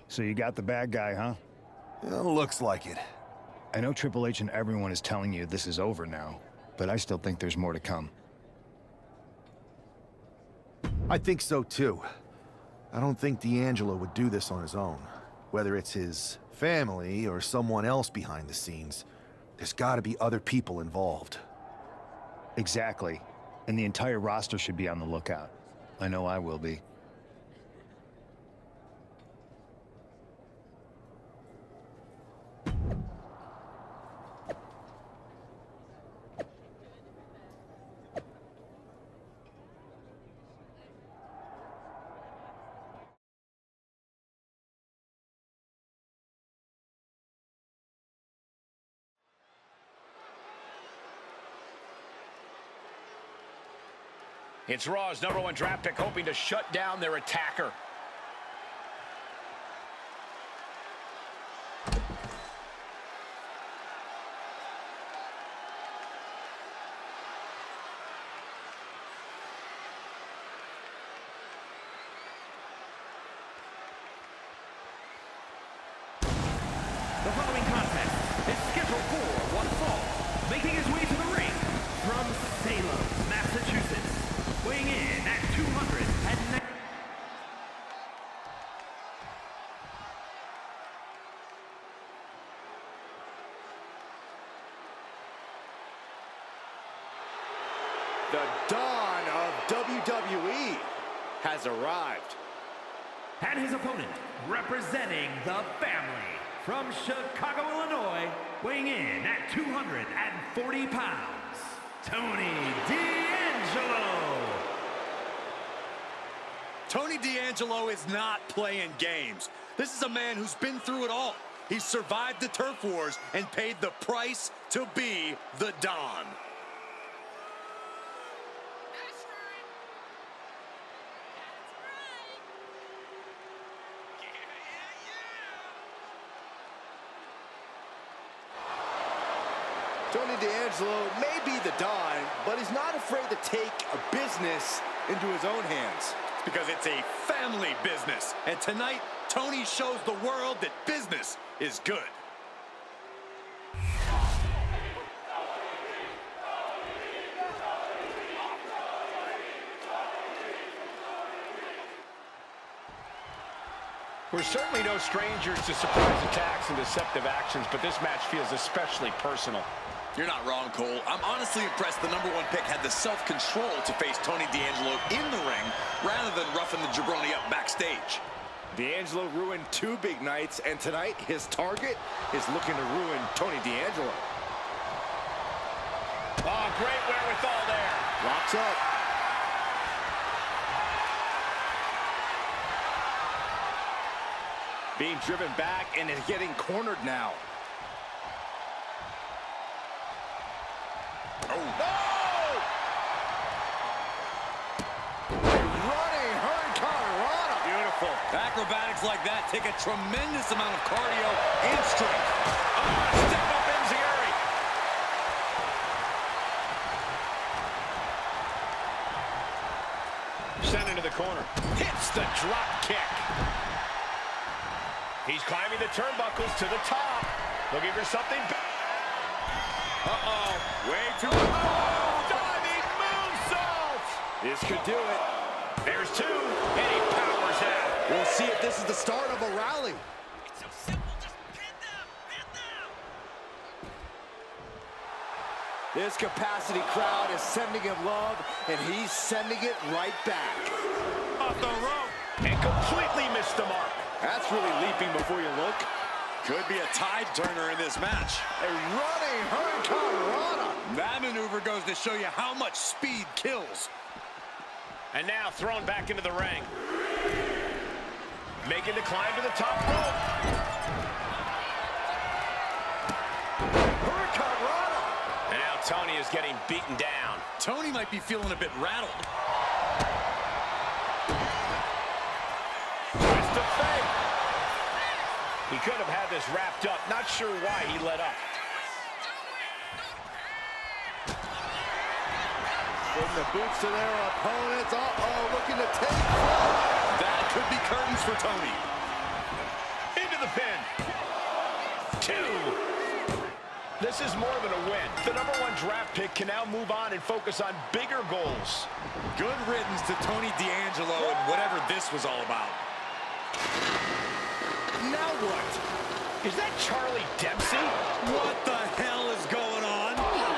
So you got the bad guy, huh? Looks like it. I know Triple H and everyone is telling you this is over now, but I still think there's more to come. I think so too. I don't think D'Angelo would do this on his own. Whether it's his family or someone else behind the scenes, there's gotta be other people involved. Exactly. And the entire roster should be on the lookout. I know I will be. It's Raw's #1 draft pick hoping to shut down their attacker. The following contest is scheduled for one fall. Making his way to the ring from Salem, Massachusetts. Weighing in at 209. The dawn of WWE has arrived. And his opponent, representing the family from Chicago, Illinois, weighing in at 240 pounds, Tony D'Angelo. Tony D'Angelo is not playing games. This is a man who's been through it all. He's survived the turf wars and paid the price to be the Don. Tony D'Angelo may be the Don, but he's not afraid to take a business into his own hands. It's because it's a family business. And tonight, Tony shows the world that business is good. We're certainly no strangers to surprise attacks and deceptive actions, but this match feels especially personal. You're not wrong, Cole. I'm honestly impressed the #1 pick had the self-control to face Tony D'Angelo in the ring rather than roughing the jabroni up backstage. D'Angelo ruined 2 big nights, and tonight his target is looking to ruin Tony D'Angelo. Oh, great wherewithal there. Locks up. Being driven back and is getting cornered now. Oh, no! Running hurricanrana. Beautiful. Acrobatics like that take a tremendous amount of cardio and strength. Step up Enziguri. Sent into the corner. Hits the drop kick. He's climbing the turnbuckles to the top. Looking for something big. Uh-oh. Way too Diving moonsault. This could do it. There's 2, and he powers out. We'll see if this is the start of a rally. It's so simple, just pin them, pin them. This capacity crowd is sending him love, and he's sending it right back. Off the rope. And completely missed the mark. That's really leaping before you look. Could be a tide turner in this match. A running hurricanrana. That maneuver goes to show you how much speed kills. And now thrown back into the ring. Making the climb to the top rope. Hurricanrana. And now Tony is getting beaten down. Tony might be feeling a bit rattled. Twist of fate. He could have had this wrapped up. Not sure why he let up. Putting the boots to their opponents. Uh-oh, looking to take. That could be curtains for Tony. into the pin. 2. This is more than a win. The #1 draft pick can now move on and focus on bigger goals. Good riddance to Tony D'Angelo and whatever this was all about. Now what? Is that Charlie Dempsey? What the hell is going on?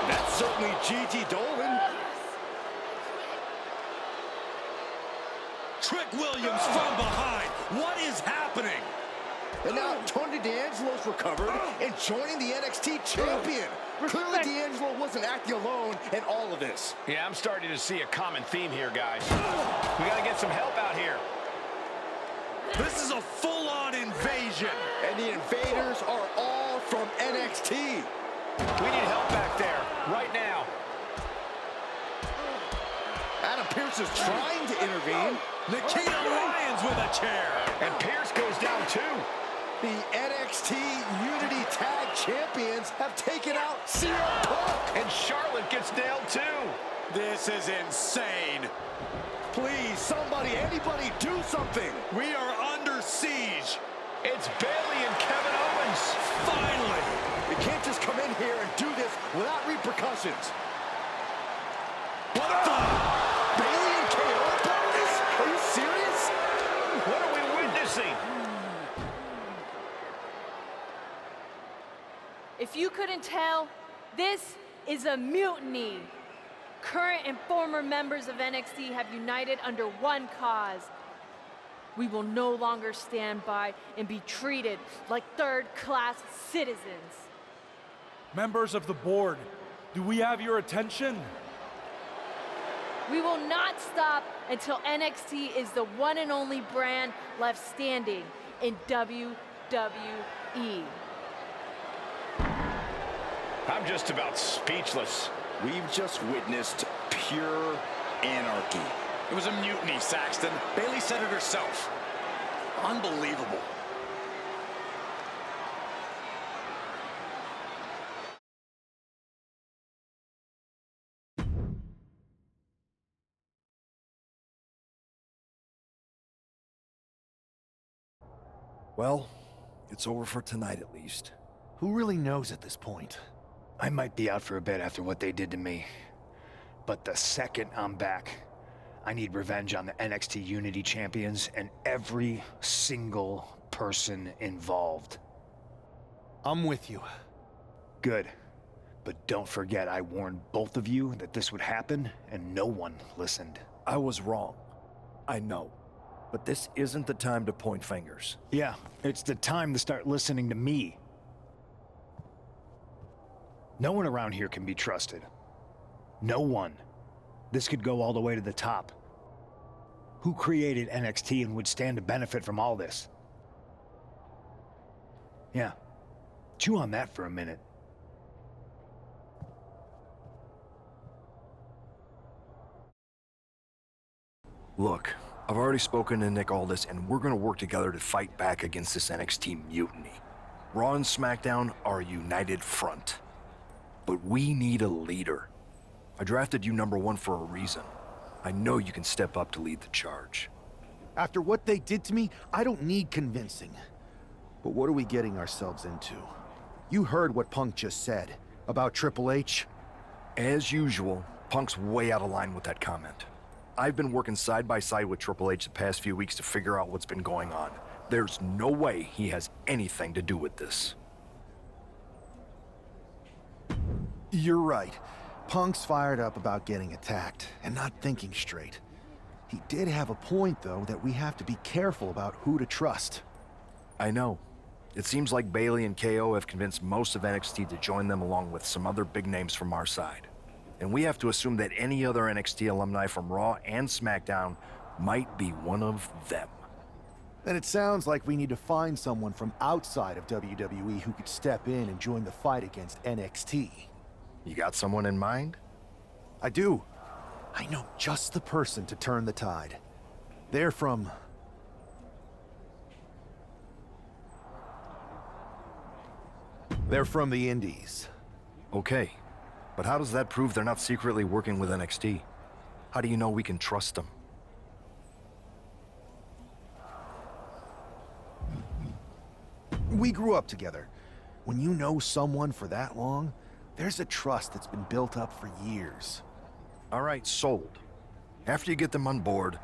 That's certainly Gigi Dolan. Trick Williams from behind. What is happening? And now Tony D'Angelo's recovered and joining the NXT champion. Clearly D'Angelo wasn't acting alone in all of this. Yeah, I'm starting to see a common theme here, guys. We got to get some help out here. This is a full-on invasion. And the invaders are all from NXT. We need help back there, right now. Adam Pearce is trying to intervene. Nikita Lyons with a chair. And Pierce goes down too. The NXT Unity Tag Champions have taken out CM Punk. And Charlotte gets nailed too. This is insane. Please, somebody, anybody, do something. We are under siege. It's Bayley and Kevin Owens. Finally. You can't just come in here and do this without repercussions. What the? Bayley and KO are part of this? Are you serious? What are we witnessing? If you couldn't tell, this is a mutiny. Current and former members of NXT have united under one cause. We will no longer stand by and be treated like third-class citizens. Members of the board, do we have your attention? We will not stop until NXT is the one and only brand left standing in WWE. I'm just about speechless. We've just witnessed pure anarchy. It was a mutiny, Saxton. Bayley said it herself. Unbelievable. Well, it's over for tonight at least. Who really knows at this point? I might be out for a bit after what they did to me. But the second I'm back, I need revenge on the NXT Unity Champions and every single person involved. I'm with you. Good. But don't forget I warned both of you that this would happen, and no one listened. I was wrong. I know. But this isn't the time to point fingers. Yeah, it's the time to start listening to me. No one around here can be trusted. No one. This could go all the way to the top. Who created NXT and would stand to benefit from all this? Yeah. Chew on that for a minute. Look, I've already spoken to Nick Aldis, and we're gonna work together to fight back against this NXT mutiny. Raw and SmackDown are a united front. But we need a leader. I drafted you #1 for a reason. I know you can step up to lead the charge. After what they did to me, I don't need convincing. But what are we getting ourselves into? You heard what Punk just said about Triple H. As usual, Punk's way out of line with that comment. I've been working side by side with Triple H the past few weeks to figure out what's been going on. There's no way he has anything to do with this. You're right. Punk's fired up about getting attacked and not thinking straight. He did have a point, though, that we have to be careful about who to trust. I know. It seems like Bayley and KO have convinced most of NXT to join them along with some other big names from our side. And we have to assume that any other NXT alumni from Raw and SmackDown might be one of them. Then it sounds like we need to find someone from outside of WWE who could step in and join the fight against NXT. You got someone in mind? I do. I know just the person to turn the tide. They're from... They're from the Indies. Okay, but how does that prove they're not secretly working with NXT? How do you know we can trust them? We grew up together. When you know someone for that long, there's a trust that's been built up for years. All right, sold. After you get them on board,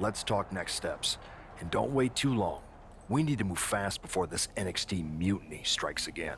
let's talk next steps. And don't wait too long. We need to move fast before this NXT mutiny strikes again.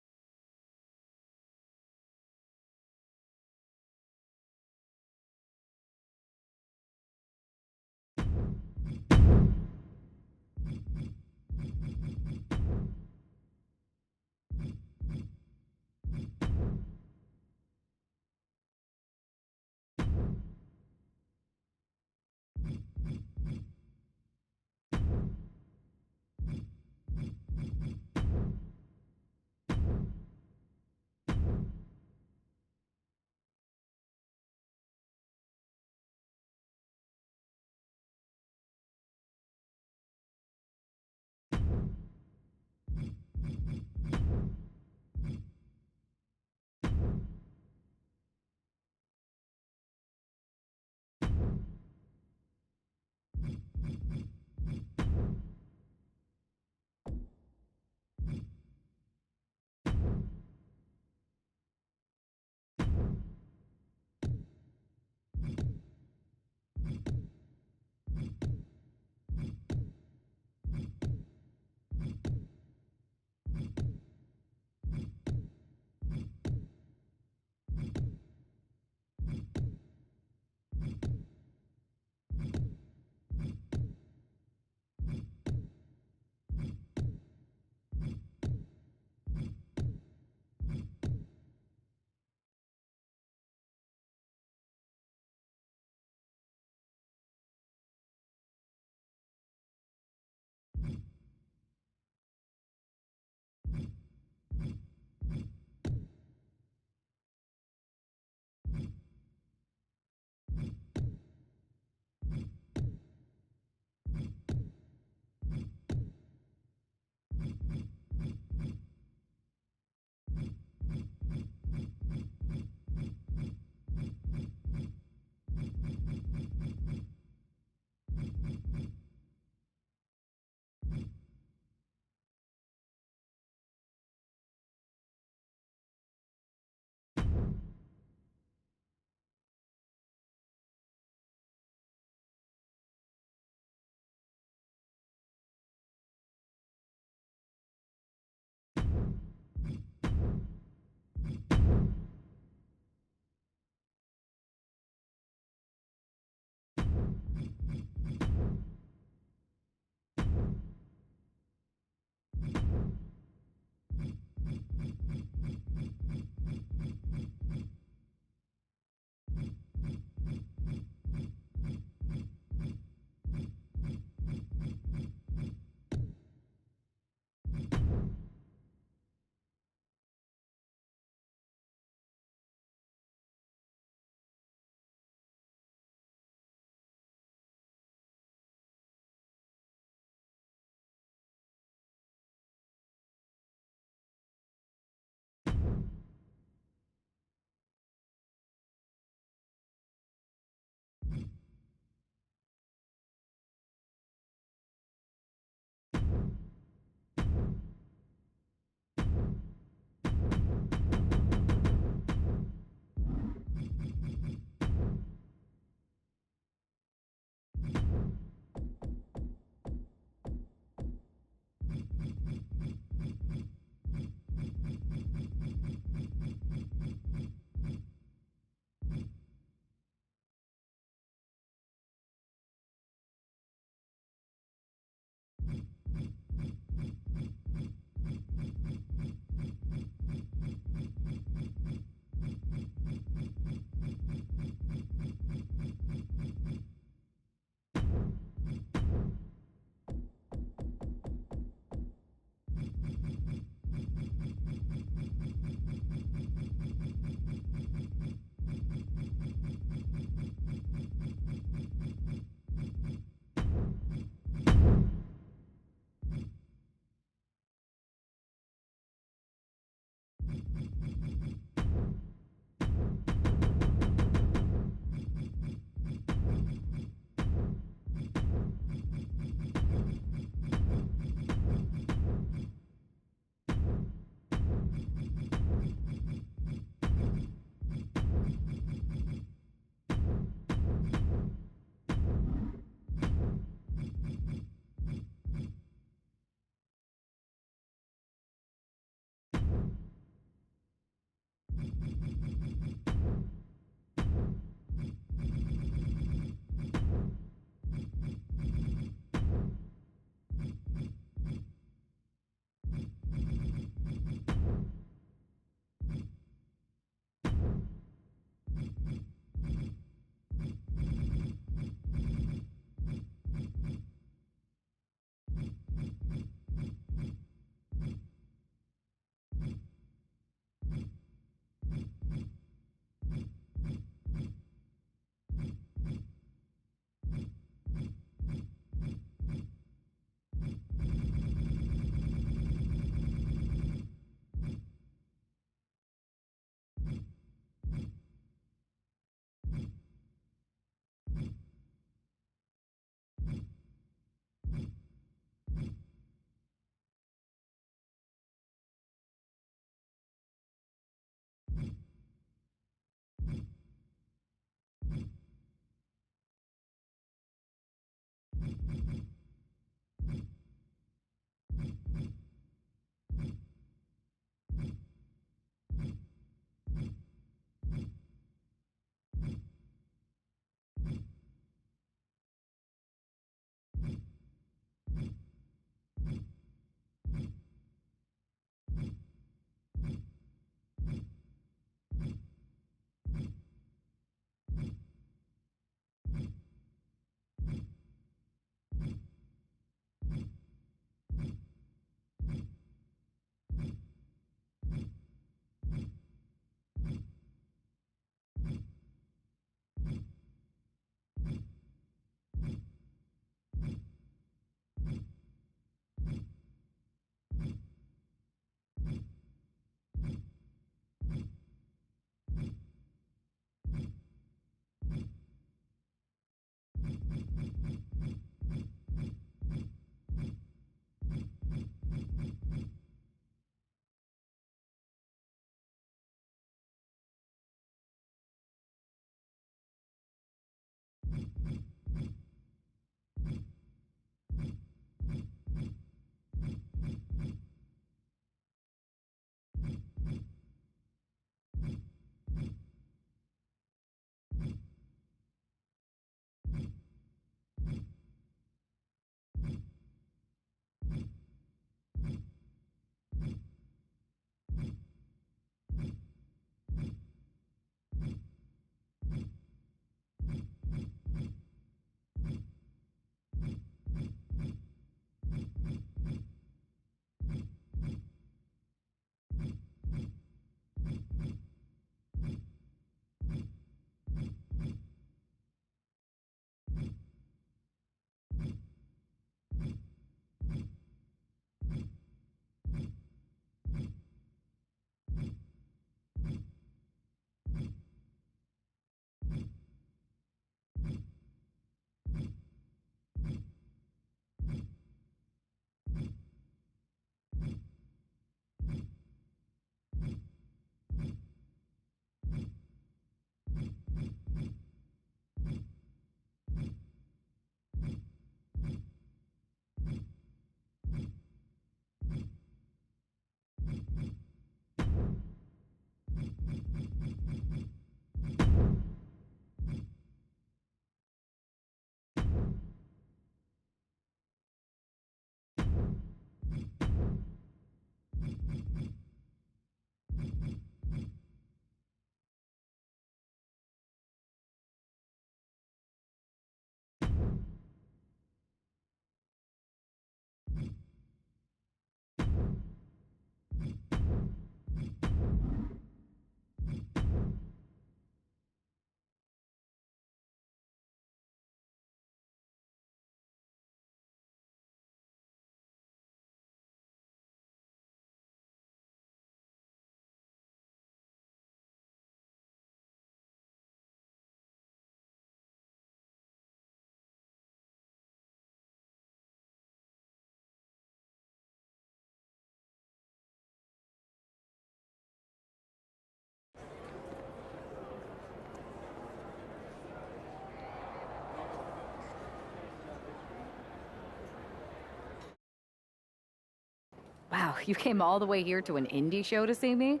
Wow, you came all the way here to an indie show to see me?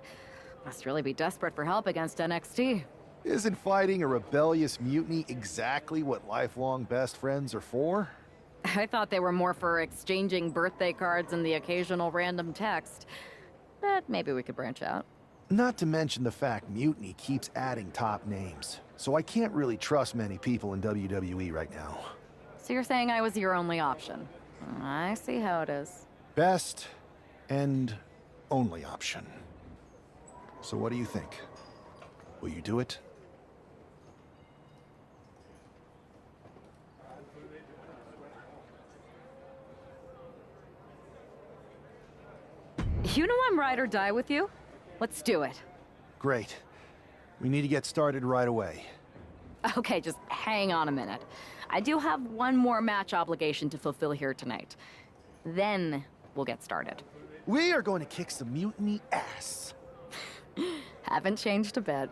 Must really be desperate for help against NXT. Isn't fighting a rebellious mutiny exactly what lifelong best friends are for? I thought they were more for exchanging birthday cards and the occasional random text. But maybe we could branch out. Not to mention the fact Mutiny keeps adding top names, so I can't really trust many people in WWE right now. So you're saying I was your only option? I see how it is. Best and only option. So what do you think? Will you do it? You know I'm ride or die with you. Let's do it. Great. We need to get started right away. Okay, just hang on a minute. I do have one more match obligation to fulfill here tonight. Then we'll get started. We are going to kick some mutiny ass. Haven't changed a bit.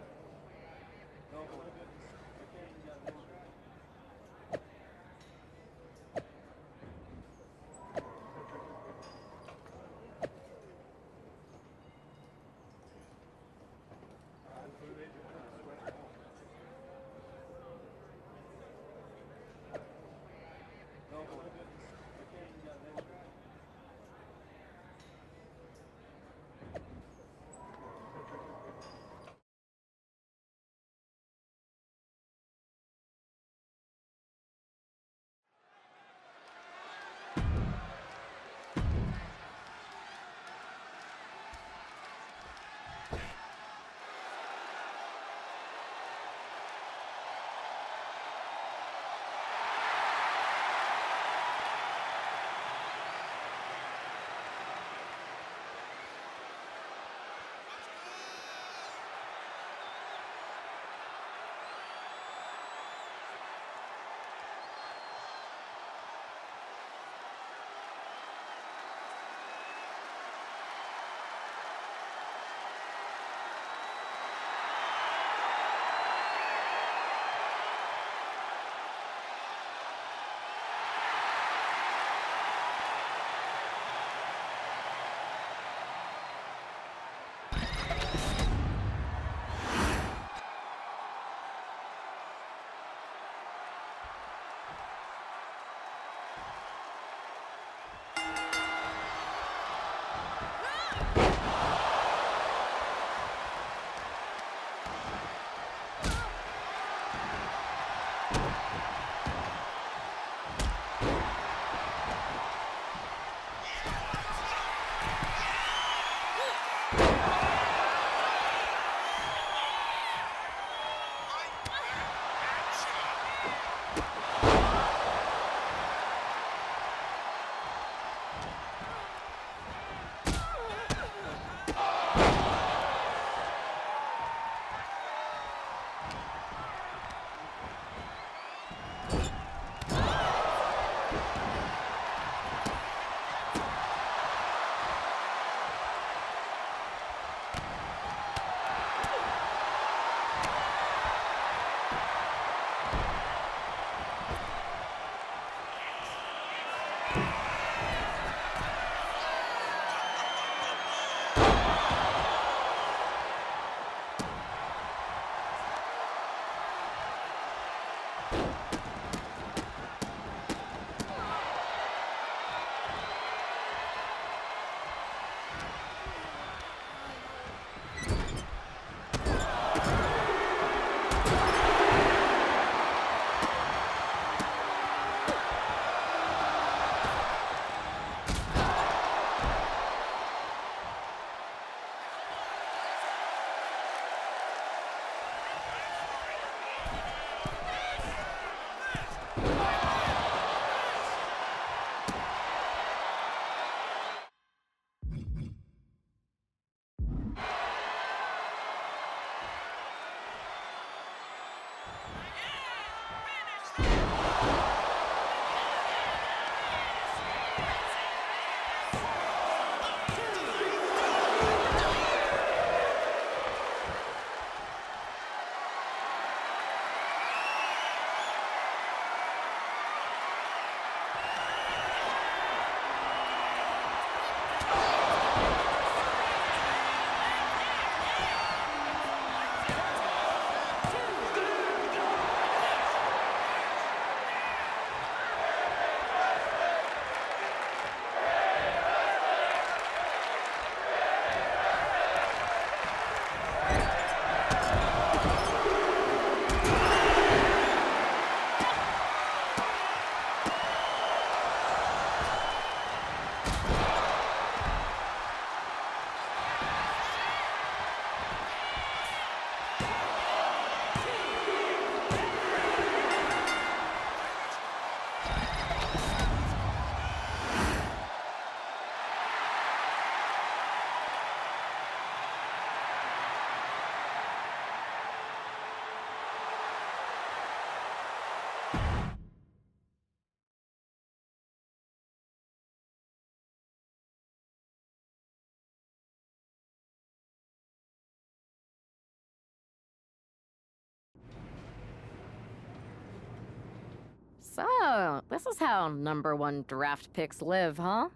So, this is how #1 draft picks live, huh?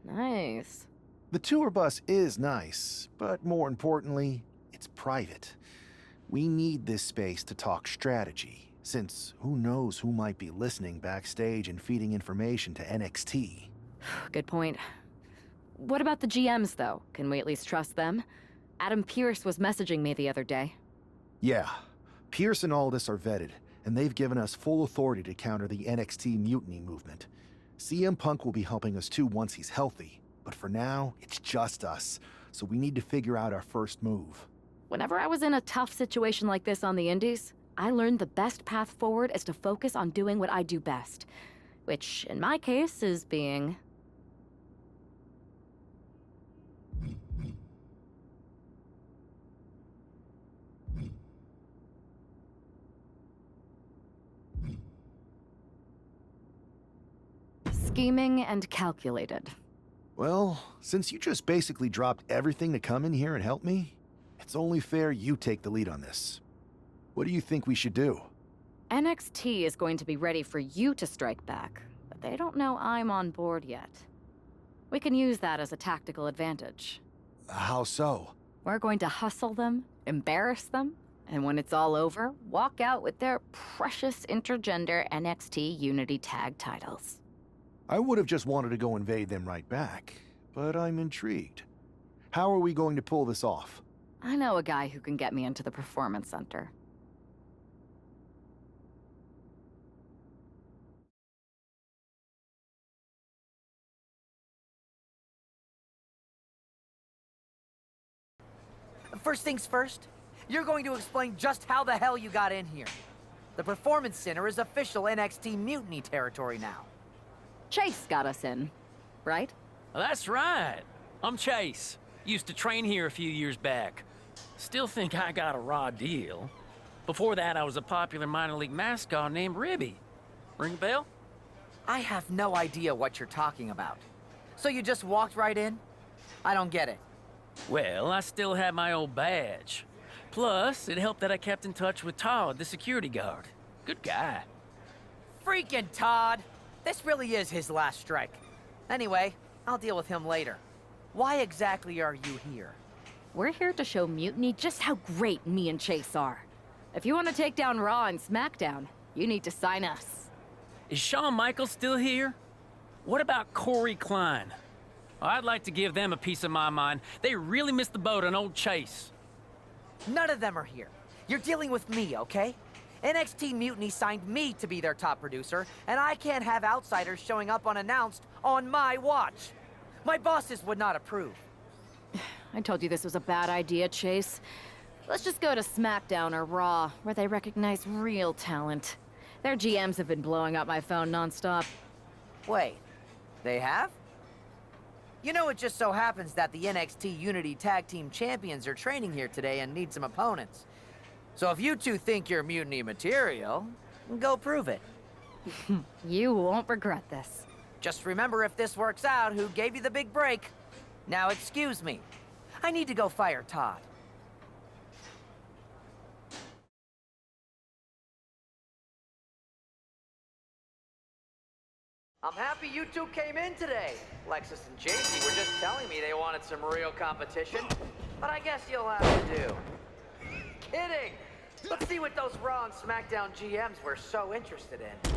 Nice. The tour bus is nice, but more importantly, it's private. We need this space to talk strategy, since who knows who might be listening backstage and feeding information to NXT. Good point. What about the GMs, though? Can we at least trust them? Adam Pearce was messaging me the other day. Yeah, Pierce and Aldis are vetted, and they've given us full authority to counter the NXT mutiny movement. CM Punk will be helping us too once he's healthy, but for now, it's just us, so we need to figure out our first move. Whenever I was in a tough situation like this on the Indies, I learned the best path forward is to focus on doing what I do best, which, in my case, is being... scheming and calculated. Well, since you just basically dropped everything to come in here and help me, it's only fair you take the lead on this. What do you think we should do? NXT is going to be ready for you to strike back, but they don't know I'm on board yet. We can use that as a tactical advantage. How so? We're going to hustle them, embarrass them, and when it's all over, walk out with their precious intergender NXT Unity Tag titles. I would have just wanted to go invade them right back, but I'm intrigued. How are we going to pull this off? I know a guy who can get me into the Performance Center. First things first, you're going to explain just how the hell you got in here. The Performance Center is official NXT Mutiny territory now. Chase got us in, right? That's right. I'm Chase. Used to train here a few years back. Still think I got a raw deal. Before that, I was a popular minor league mascot named Ribby. Ring a bell? I have no idea what you're talking about. So you just walked right in? I don't get it. Well, I still had my old badge. Plus, it helped that I kept in touch with Todd, the security guard. Good guy. Freaking Todd! This really is his last strike. Anyway, I'll deal with him later. Why exactly are you here? We're here to show Mutiny just how great me and Chase are. If you want to take down Raw and SmackDown, you need to sign us. Is Shawn Michaels still here? What about Corey Klein? I'd like to give them a piece of my mind. They really missed the boat on old Chase. None of them are here. You're dealing with me, okay? NXT Mutiny signed me to be their top producer, and I can't have outsiders showing up unannounced on my watch. My bosses would not approve. I told you this was a bad idea, Chase. Let's just go to SmackDown or Raw, where they recognize real talent. Their GMs have been blowing up my phone nonstop. Wait, they have? You know, it just so happens that the NXT Unity Tag Team Champions are training here today and need some opponents. So if you two think you're Mutiny material, go prove it. You won't regret this. Just remember, if this works out, who gave you the big break. Now excuse me. I need to go fire Todd. I'm happy you two came in today. Lexus and JC were just telling me they wanted some real competition, but I guess you'll have to do. Kidding! Let's see what those Raw and SmackDown GMs were so interested in.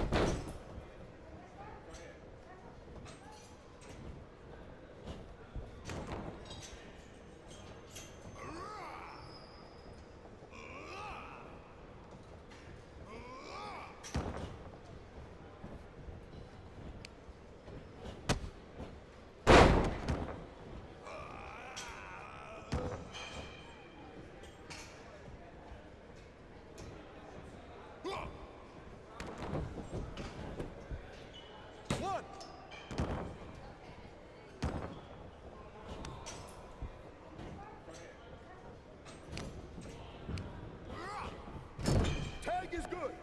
Is good.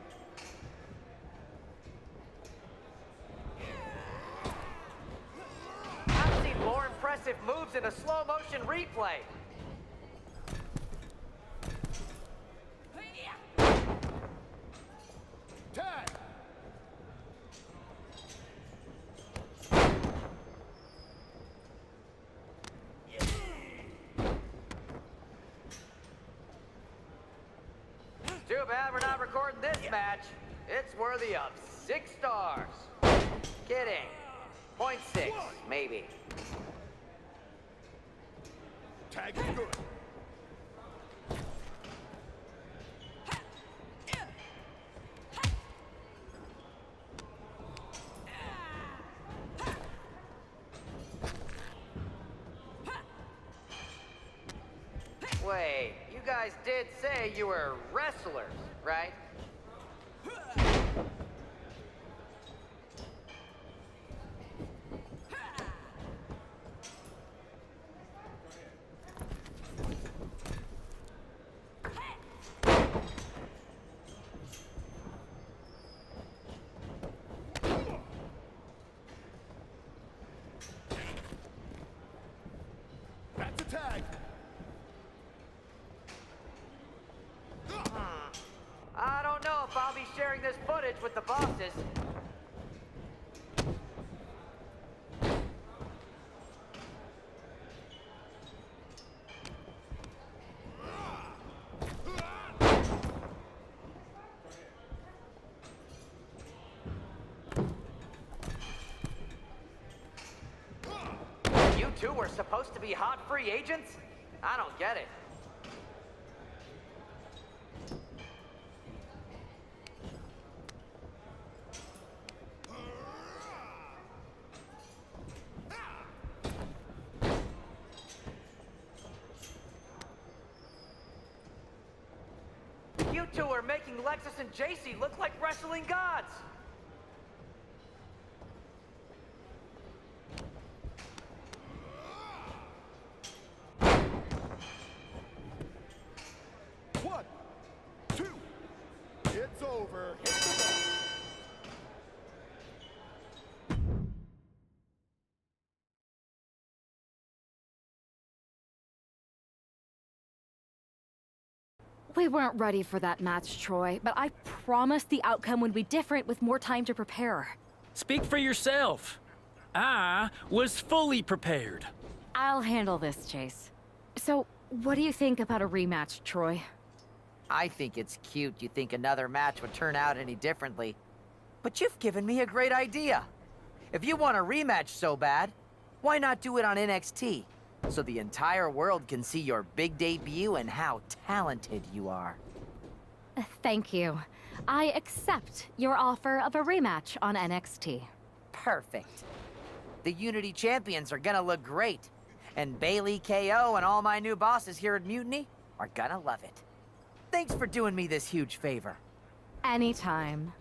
I've seen more impressive moves in a slow-motion replay. Tag. bad we're not recording this match. It's worthy of 6 stars. Kidding. 0.6, maybe. Tag is good. Wait, you guys did say you were wrestlers, right? That's a tag. I don't know if I'll be sharing this footage with the bosses. You two were supposed to be hot free agents? I don't get it. You two are making Lexus and JC look like wrestling gods! One, two. It's over. Hit the bell. We weren't ready for that match, Troy, but I promised the outcome would be different with more time to prepare. Speak for yourself. I was fully prepared. I'll handle this, Chase. So, what do you think about a rematch, Troy? I think it's cute you think another match would turn out any differently. But you've given me a great idea. If you want a rematch so bad, why not do it on NXT? So the entire world can see your big debut and how talented you are. Thank you. I accept your offer of a rematch on NXT. Perfect. The Unity Champions are gonna look great. And Bailey, KO, and all my new bosses here at Mutiny are gonna love it. Thanks for doing me this huge favor. Anytime.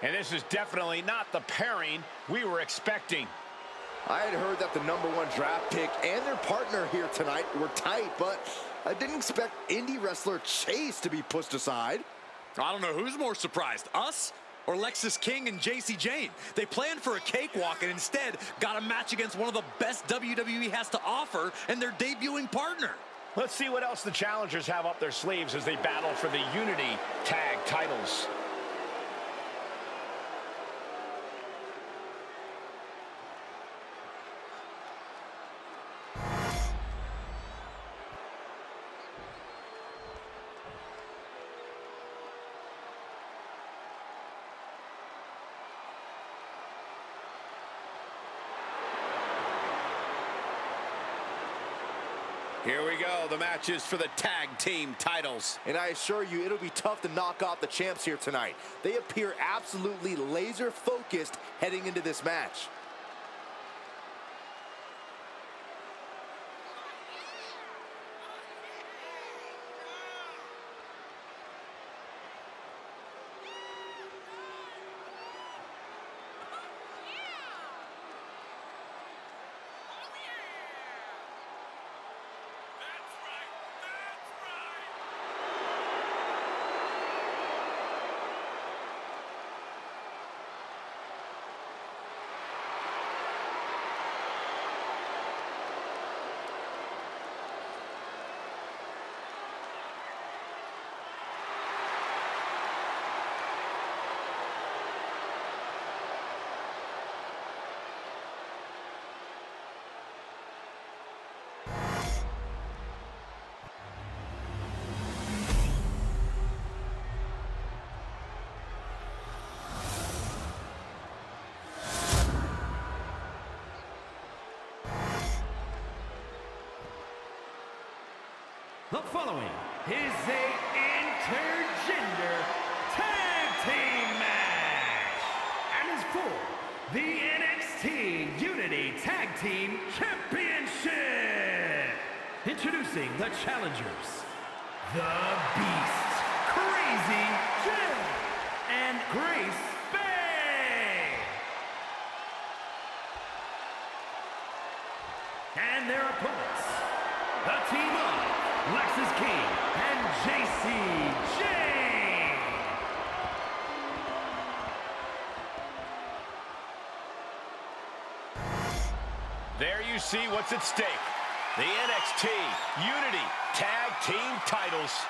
And this is definitely not the pairing we were expecting. I had heard that the #1 draft pick and their partner here tonight were tight, but I didn't expect indie wrestler Chase to be pushed aside. I don't know who's more surprised, us or Lexis King and JC Jane. They planned for a cakewalk and instead got a match against one of the best WWE has to offer and their debuting partner. Let's see what else the challengers have up their sleeves as they battle for the Unity Tag titles. Here we go, the matches for the tag team titles. And I assure you, it'll be tough to knock off the champs here tonight. They appear absolutely laser focused heading into this match. The following is a intergender tag team match and is for the NXT Unity Tag Team Championship. Introducing the challengers, The Beast, Crazy Jim, and Grace Bay. And their opponents, the team of Lexis King and JC Jane. There you see what's at stake. The NXT Unity Tag Team titles.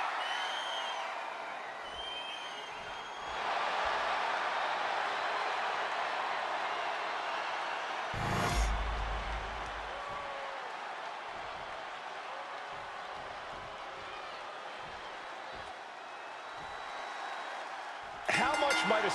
How much might a